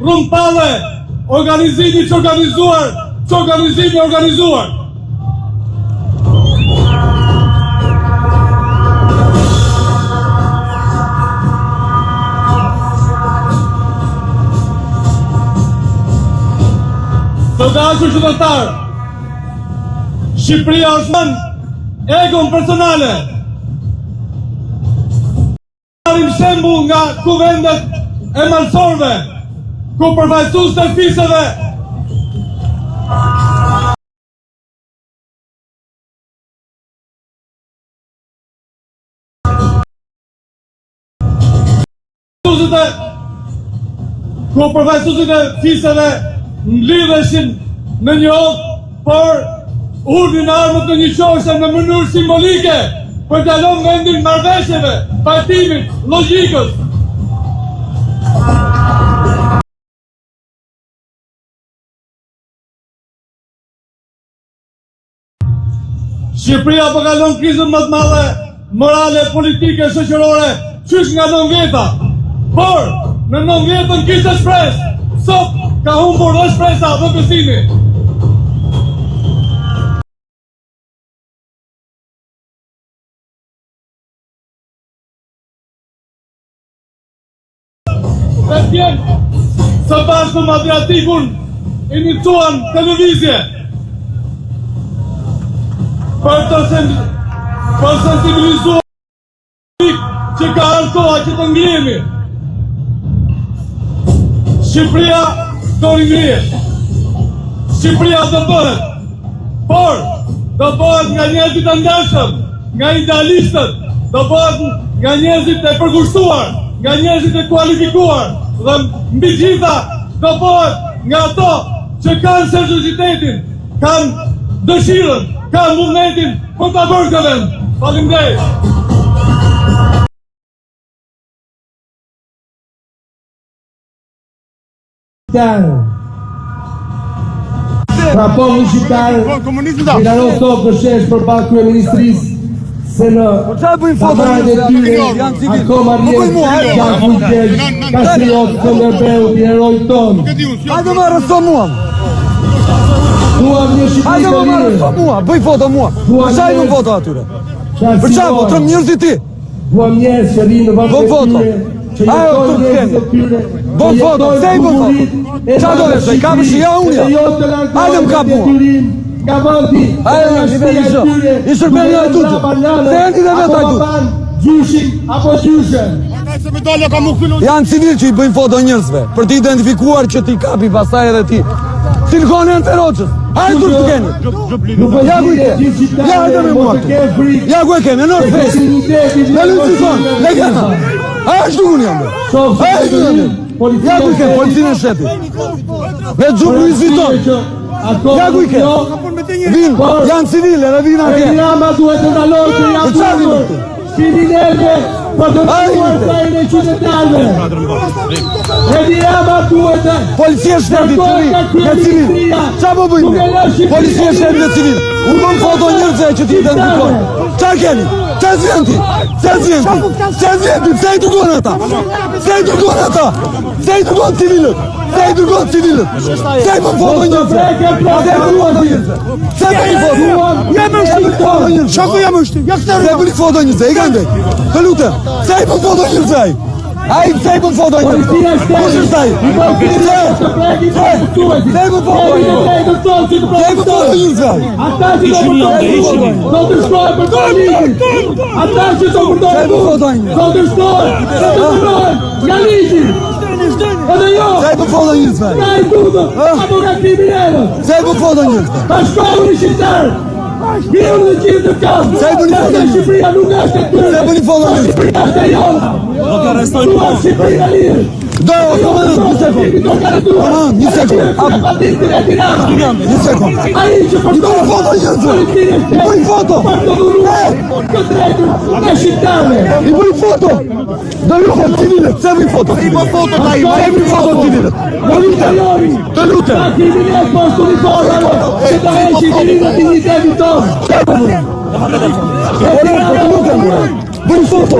rrumpale, organizimi që organizuar. Të dashur qytetar, Shqipëria është në egon personale. Marim shembull nga kuvendet e malsorve, ku përfaqësues të fisëve lidheshin në një ofë, por urdhnin armët në një qoshe në mënyrë simbolike për të lënë vendin marrëveshjeve, pajtimit, logjikës. Shqipëria po kalon krizën më të madhe morale, politike, shoqërore, qysh nga 9 vjeta. Por në 9 vjetën kishte shpresë. Sot ka humbur dhe shpresa dhe besimi. Dhe tjenë, së bashku më Adriatikun iniciuan televizje për të sensibilizuar që ka arkoha që të ngrihemi. Shqipëria do ringrihet. Shqipëria do bëhet, por do bëhet nga njerëzit e ndershëm, nga idealistët, do bëhet nga njerëzit e përkushtuar, nga njerëzit e kualifikuar, dhe mbi gjitha do bëhet nga ato që kanë seriozitetin, kanë dëshirën, kanë vullnetin për ta bërë këtë vend. Faleminderit. Pra po një shqiptar Milaron Sokë shesh për balë kryeministrisë se në pamarën e tyre akoma rjetë Gjan Fuqeq, Kastriot, Skënderbeu, heroj tonë. Hajde më arresto mua. Duam një Shqipëri Hajde të më lirë. arresto mua, bëj foto mua. Për çaj më foto atyre? Për çaj po trëm njerëzit ti? Duam njerëz që rinë në vend Bën të foto. tyre, që Ajo jetojnë turp njerëzit kemi. e tyre, Bën foto, pse i bën foto? Qa do e ka më shia unë ja? Hajde më kap mua. Ka vëndi. Hajde më shibel i zhë. I shërbeni a i tutë. Se e ndi dhe vetë a i tutë. Gjyshin apo gjyshen. Janë civil që i bëjnë foto njerëzve, për të identifikuar që ti kapi pastaj edhe ti. Silkone në Feroqës. Hajde turp të keni. Ja ku i ke. Ja hajde me mua. Ja ku e keni, në Norfes. Me lutë sikon, le kena. Aja shtu unë jam. Aja shtu unë jam. Ja ku i ke, policinë e shtetit. Me gjupru i ziton. Ja ku i ke. Vinë, janë civile dhe vinë atje. Rama duhet të ndalojë që janë turpër. Civilerve për të nduar sajnë e qytetarve. Rama duhet të... Policia e shtetit të ri, me civil. Qa po bëjmë? Policia e shtetit me civil. U bëm foto njërëze që ti identifikojnë. Qa keni? Se zvjen ti? Se zvjen ti? Se zvjen ti? Se i dukon ata? Se i dukon ata? Se i dukon civilët? Se i dukon civilët? Se i bëm foto njërëze? Se i dukon njërëze? Se i bëm foto? Jam është foto njërëze? Shako jam është? Se i bëm foto njërëze? I kanë dhe? Të lutem? Se i bëm foto njërëze? Ai, se i bëm foto njërëze? Kush është ai? Se i bëm foto njërëze? Se i bëm foto njërëze? Ata që do përdojnë, do të shkojnë për të ligjit. Ata që do përdojnë, do të shkojnë, do të përdojnë, nga ligjit. Edhe jo, Se i bëm foto njërëze? nga i dudë, apo nga kriminelët. Se i bëm foto njërëze? Ta shkojnë një shqiptarë. Bjërë dhe gjithë të kam. Se i bëni foto njërëze? Shqipëria nuk është e tyre. Se i bëni foto njërëze? Shqipëria është e jona. Dua Shqipëria lirë. Do, komandant, një sekund. Komandant, një sekund. Një sekund. I bëni foto njërëze? I bëni foto? I bëni foto? Do lutem, civilët, se bëni foto? I bëni foto, se bëni foto, civilët? Do lutem, të lutem. Bëni foto.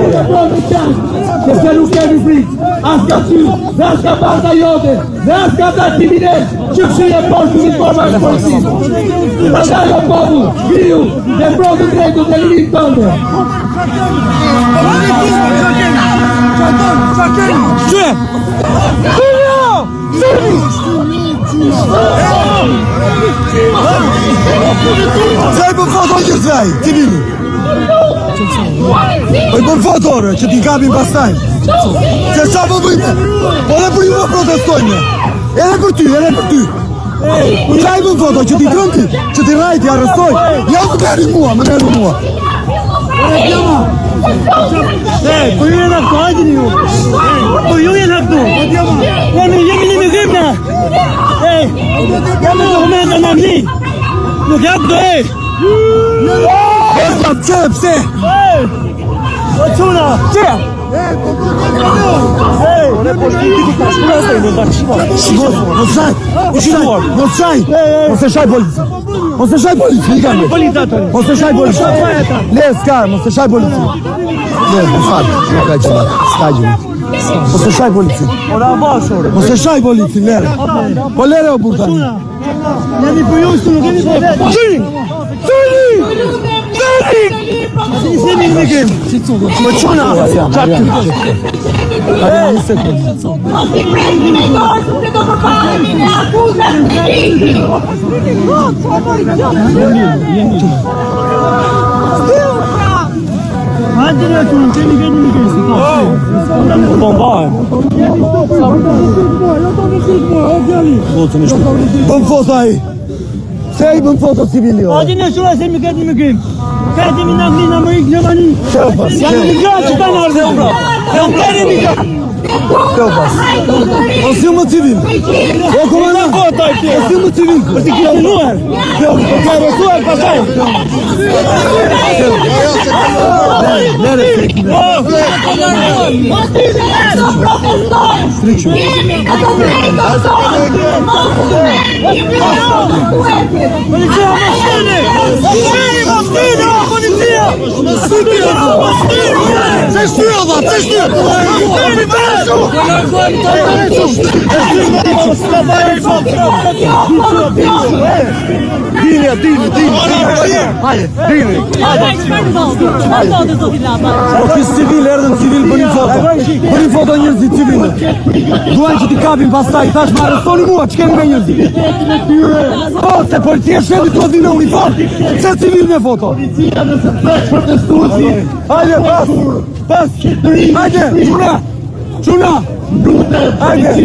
që se nuk kemi frikë, as ka ty, dhe as ka banda jote, dhe as ka ta timinesh, që këshirë e poshtë të informa e policisë. Pastaj o popull, viu, dhe mbrotë drejtu dhe lirin tënde. Që? Zaj për foto një zaj, civili. Po i për fotore, që t'i kapin pastaj. Se qa po bëjme? Po dhe për ju më protestojme. Edhe për ty, edhe për ty. Qa i për foto, që t'i trëmti, që t'i rajti, arrestoj. Ja më merri mua, më merri mua. Po ju jenë këtu, hajdini ju. Po ju jenë këtu. Jemi një grimna. Jemi dokumenta në mli. Nuk jam këtu, Pse? O quna. Që? Mos e shaj polici. Mos e shaj polici, ikame. Mos e shaj polici. Le, s'ka, mos e shaj polici. Le, më falë, nuk ka qëma, s'ka gjëmë. Mos e shaj polici. Mos e shaj polici, lere. Po lere o burtani. Jemi për ju shtu, nuk jemi për vetë. Qëri! Nisemi në grim. Po quna! Qatë të Hajdini ju, kemi grim në grim. bëm foto aji. Se i bëm foto civili. Hajdini ju, se mi grim në grim. Kati mi në mli në mërik në mani. Janë migrat që kanë ardhe umbra. Janë keni migrat. Mos ju më civil. O komandant. Mos ju më civil. Për t'i krinuar. Për t'i arrestuar pasaj. Policia, mastini! Mastini, policia! Se shtylla, se shtylla! Po kës civil, erdhen civil për një foto. Për një foto njërëzit civile. Duan që t'i kapin pastaj, tash më arrestoni mua, që kemi me njërëzit? Po, se policia shetë të odhin në uniform, se civil me foto. Hajde, pas, hajde, quna, hajde.